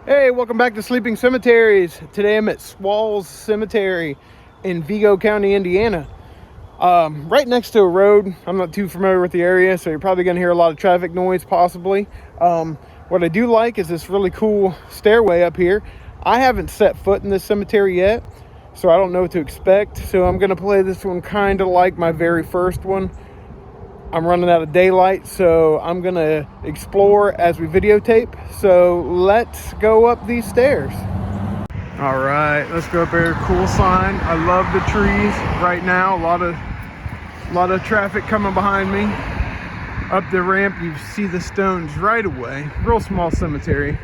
Hey, welcome back to Sleeping Cemeteries. Today I'm at Swalls Cemetery in Vigo County, Indiana. Right next to a road. I'm not too familiar with the area, so you're probably going to hear a lot of traffic noise possibly. What I do like is this really cool stairway up here. I haven't set foot in this cemetery yet, so I don't know what to expect. So I'm going to play this one kind of like my very first one. I'm running out of daylight, so I'm gonna explore as we videotape. So let's go up these stairs. All right, let's go up there. Cool sign. I love the trees right now. A lot of traffic coming behind me. Up the ramp, you see the stones right away. Real small cemetery.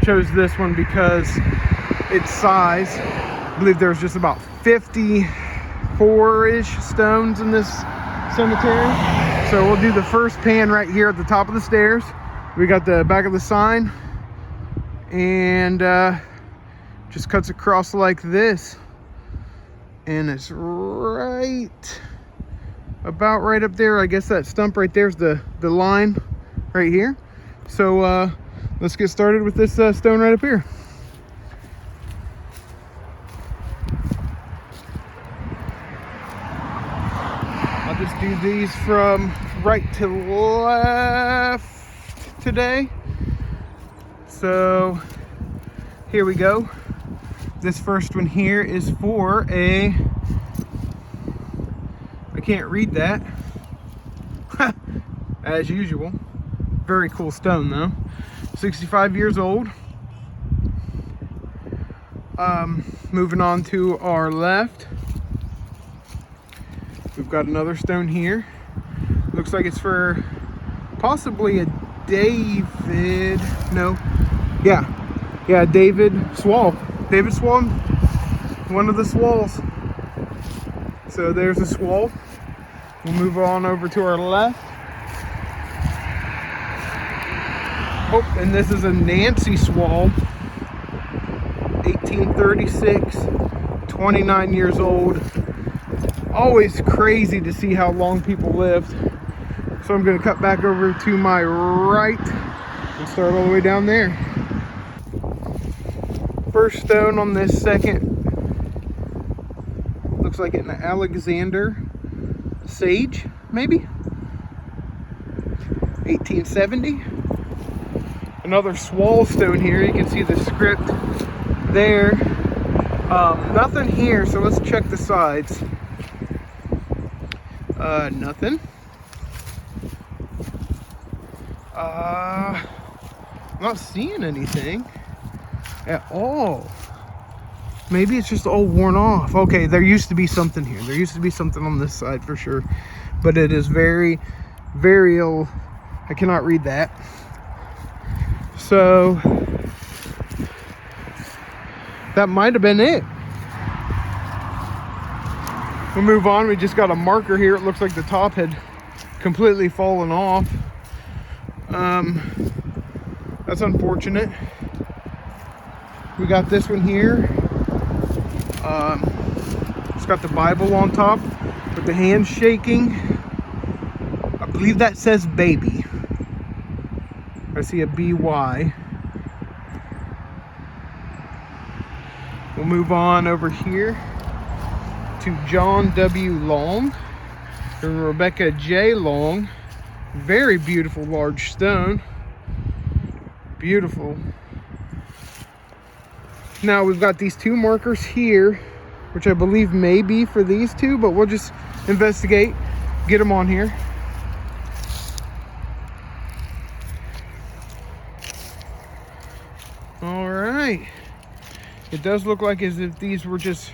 Chose this one because its size. I believe there's just about 54-ish stones in this cemetery. So we'll do the first pan right here at the top of the stairs. We got the back of the sign, and just cuts across like this, and it's about right up there. I guess that stump right there's the line right here. So let's get started with this stone right up here. I'll just do these from right to left today. So here we go. This first one here is for I can't read that. As usual. Very cool stone though. 65 years old. Moving on to our left. We've got another stone here. Looks like it's for possibly a David. No. Yeah, David Swall. David Swall. One of the Swalls. So there's a Swall. We'll move on over to our left. Oh, and this is a Nancy Swall. 1836. 29 years old. Always crazy to see how long people lived. So I'm going to cut back over to my right and start all the way down there. First stone on this second looks like an Alexander sage, maybe 1870. Another Swall stone here. You can see the script there. Nothing here, so let's check the sides. Nothing. Not seeing anything at all. Maybe it's just all worn off. Okay, there used to be something here. There used to be something on this side for sure, but it is very, very old. I cannot read that. So that might have been it. We'll move on. We just got a marker here. It looks like the top had completely fallen off. That's unfortunate. We got this one here. It's got the Bible on top with the hands shaking. I believe that says baby. I see a BY. We'll move on over here to John W. Long and Rebecca J. Long. Very beautiful large stone. Beautiful. Now we've got these two markers here, which I believe may be for these two, but we'll just investigate, get them on here. All right. It does look like as if these were just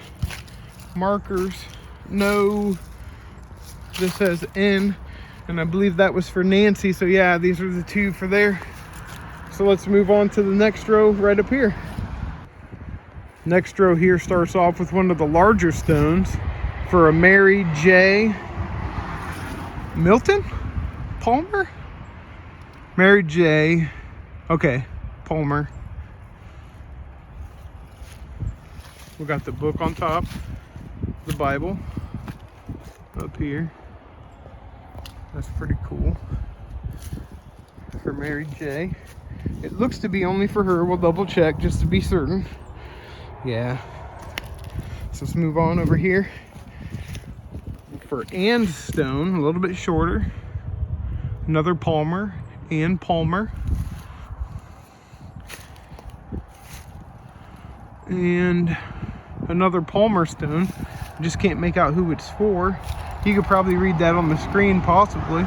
markers. No, this says N, and I believe that was for Nancy. So yeah, these are the two for there. So let's move on to the next row right up here. Next row here starts off with one of the larger stones for a Mary J. Milton? Palmer? Mary J. Okay, Palmer. We got the book on top, the Bible up here. That's pretty cool. For Mary J. It looks to be only for her. We'll double check just to be certain. Yeah. So let's move on over here. For and stone, a little bit shorter. Another Palmer and Palmer. And another Palmer stone. I just can't make out who it's for. You could probably read that on the screen, possibly.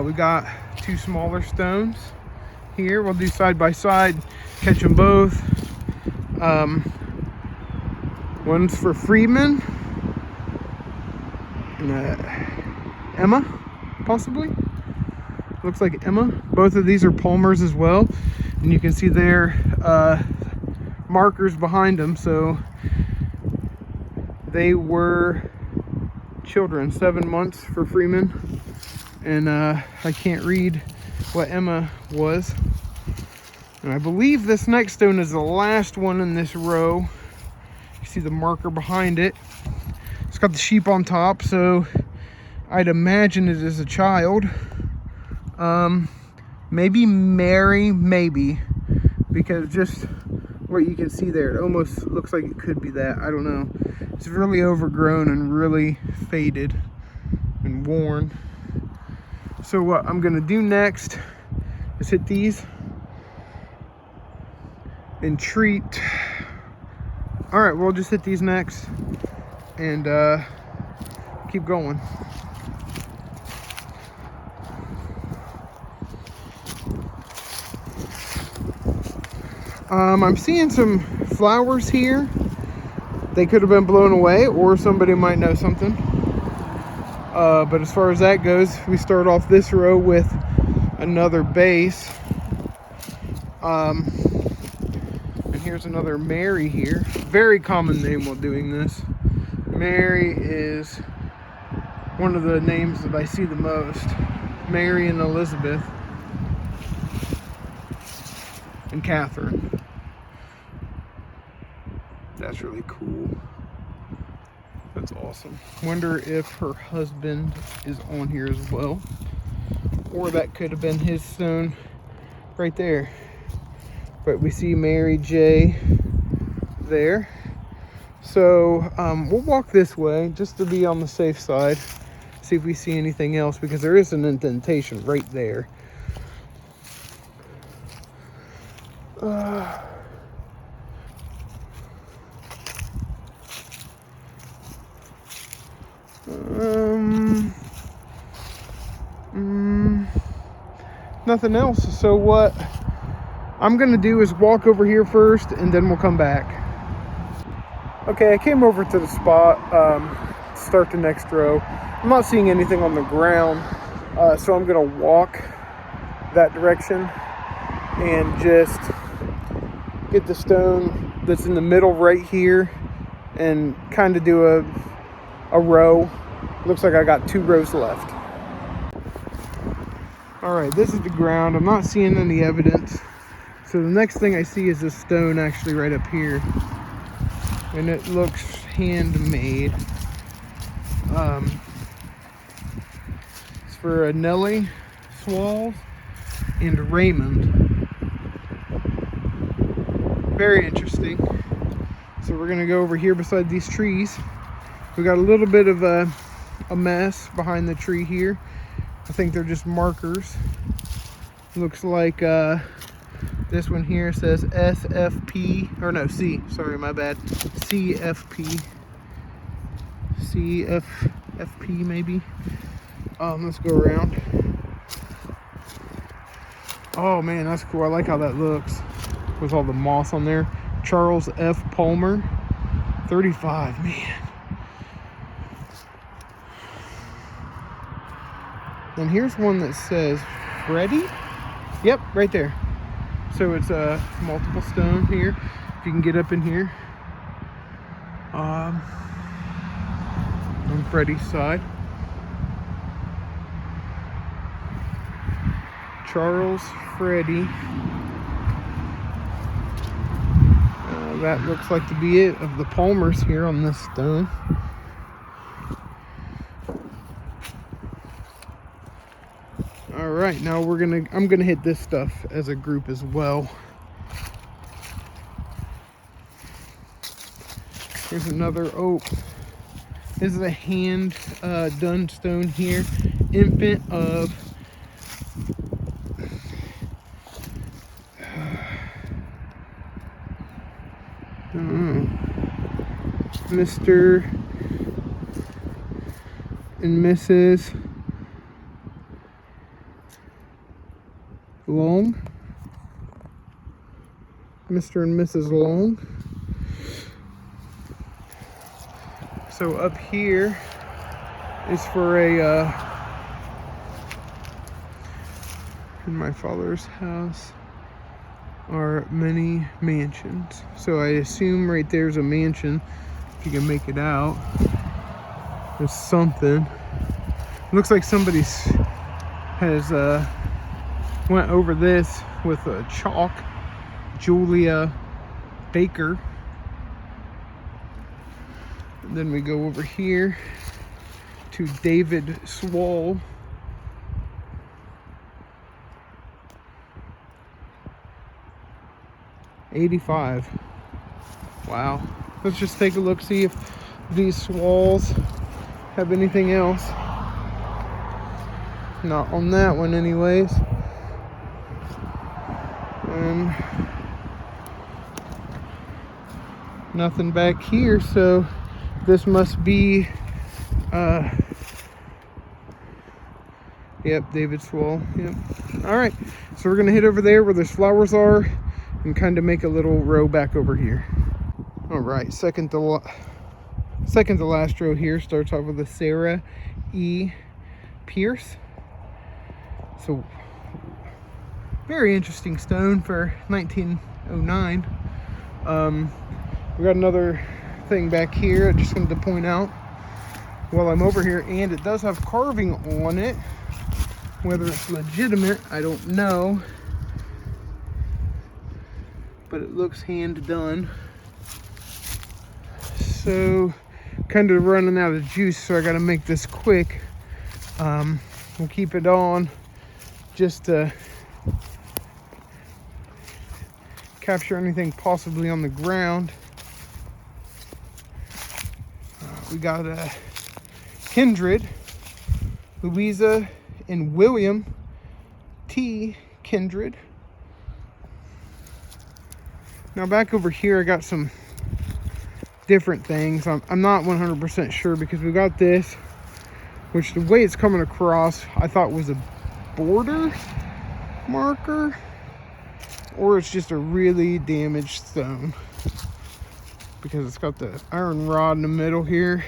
We got two smaller stones here. We'll do side by side, catch them both. One's for Freeman and Emma, possibly. Looks like Emma. Both of these are Palmers as well, and you can see their markers behind them. So they were children, 7 months for Freeman, and I can't read what Emma was. And I believe this next stone is the last one in this row. You see the marker behind it. It's got the sheep on top, so I'd imagine it is a child. Maybe Mary, maybe, because just what you can see there, it almost looks like it could be that. I don't know. It's really overgrown and really faded and worn. So what I'm gonna do next is hit these and treat. All right, we'll just hit these next and keep going. I'm seeing some flowers here. They could have been blown away, or somebody might know something. But as far as that goes, we start off this row with another base. And here's another Mary here. Very common name while doing this. Mary is one of the names that I see the most. Mary and Elizabeth and Catherine. That's really cool. That's awesome. Wonder if her husband is on here as well, or that could have been his stone right there. But we see Mary J there. So we'll walk this way just to be on the safe side, see if we see anything else, because there is an indentation right there. Nothing else. So what I'm gonna do is walk over here first, and then we'll come back. Okay, I came over to the spot, start the next row. I'm not seeing anything on the ground, so I'm gonna walk that direction and just get the stone that's in the middle right here and kind of do a row. Looks like I got 2 rows left. All right, this is the ground. I'm not seeing any evidence. So the next thing I see is this stone actually right up here. And it looks handmade. It's for Nellie, Swalls, and Raymond. Very interesting. So we're gonna go over here beside these trees. We got a little bit of a mess behind the tree here. I think they're just markers. Looks like this one here says SFP, or no, C, sorry, my bad. CFP. CFP maybe. Let's go around. Oh man, that's cool. I like how that looks with all the moss on there. Charles F. Palmer, 35, man. And here's one that says Freddie. Yep, right there. So it's a multiple stone here. If you can get up in here. On Freddie's side. Charles Freddie. That looks like to be it of the Palmers here on this stone. All right. right, now I'm gonna hit this stuff as a group as well. Here's another oak. This is a hand done stone here, infant of Mr. and Mrs. Long. Mr. and Mrs. Long. So up here is for a in my father's house are many mansions. So I assume right there's a mansion, if you can make it out. There's something. Looks like somebody has went over this with a chalk. Julia Baker. And then we go over here to David Swall. $85. Wow. Let's just take a look, see if these Swalls have anything else. Not on that one anyways. Nothing back here, so this must be yep, David Swall. Yep. All right, so we're gonna head over there where those flowers are and kind of make a little row back over here. All right, second to last row here starts off with a Sarah E. Pierce. So very interesting stone for 1909. We got another thing back here I just wanted to point out while I'm over here, and it does have carving on it. Whether it's legitimate, I don't know, but it looks hand done. So kind of running out of juice, so I got to make this quick. We'll keep it on just to capture anything possibly on the ground. We got a Kindred, Louisa and William T. Kindred. Now back over here I got some different things. I'm not 100% sure because we got this, which the way it's coming across I thought was a border marker, or it's just a really damaged stone because it's got the iron rod in the middle here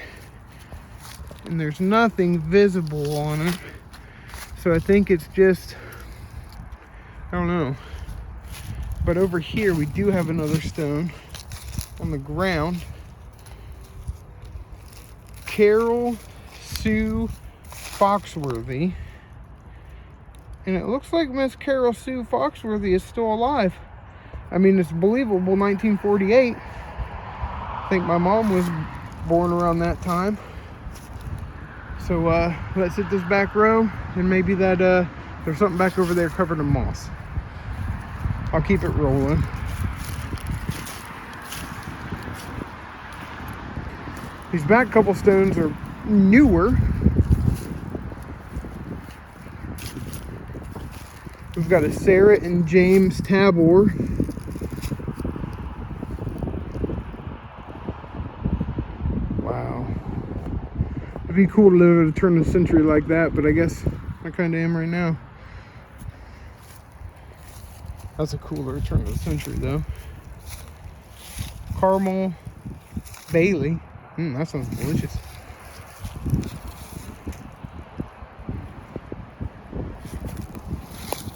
and there's nothing visible on it. So I think it's just, I don't know. But over here we do have another stone on the ground. Carol Sue Foxworthy. And it looks like Miss Carol Sue Foxworthy is still alive. I mean, it's believable, 1948. I think my mom was born around that time. So let's hit this back row, and maybe that there's something back over there covered in moss. I'll keep it rolling. These back couple stones are newer. We've got a Sarah and James Tabor. Wow. It'd be cool to live at a turn of the century like that, but I guess I kind of am right now. That's a cooler turn of the century though. Caramel Bailey. That sounds delicious.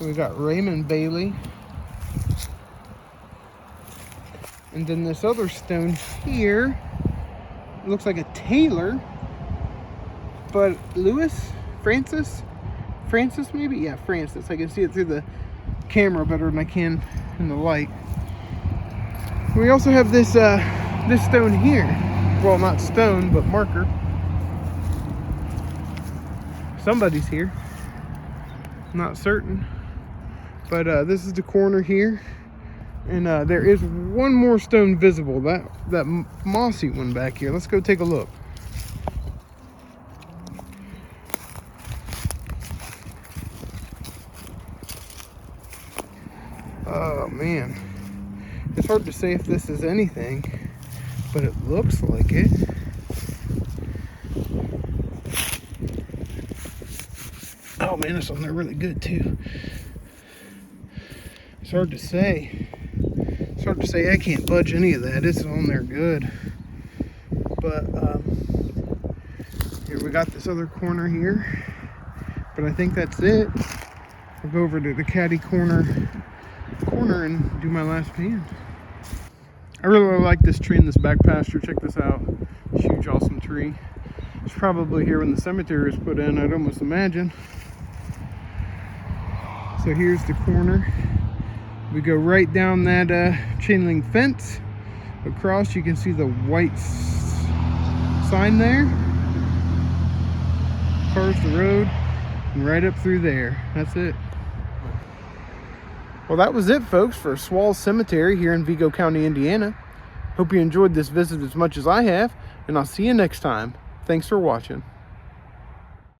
So we got Raymond Bailey. And then this other stone here, it looks like a Taylor, but Francis maybe? Yeah, Francis. I can see it through the camera better than I can in the light. We also have this this stone here. Well, not stone, but marker. Somebody's here. Not certain. But this is the corner here. And there is one more stone visible, that mossy one back here. Let's go take a look. Oh man, it's hard to say if this is anything, but it looks like it. Oh man, it's on there really good too. It's hard to say. It's hard to say. I can't budge any of that. It's on there good. But here we got this other corner here. But I think that's it. I'll go over to the caddy corner and do my last pan. I really like this tree in this back pasture. Check this out. Huge, awesome tree. It's probably here when the cemetery was put in, I'd almost imagine. So here's the corner. We go right down that chain link fence. Across, you can see the white sign there. Cars the road, and right up through there. That's it. Well, that was it, folks, for Swalls Cemetery here in Vigo County, Indiana. Hope you enjoyed this visit as much as I have, and I'll see you next time. Thanks for watching.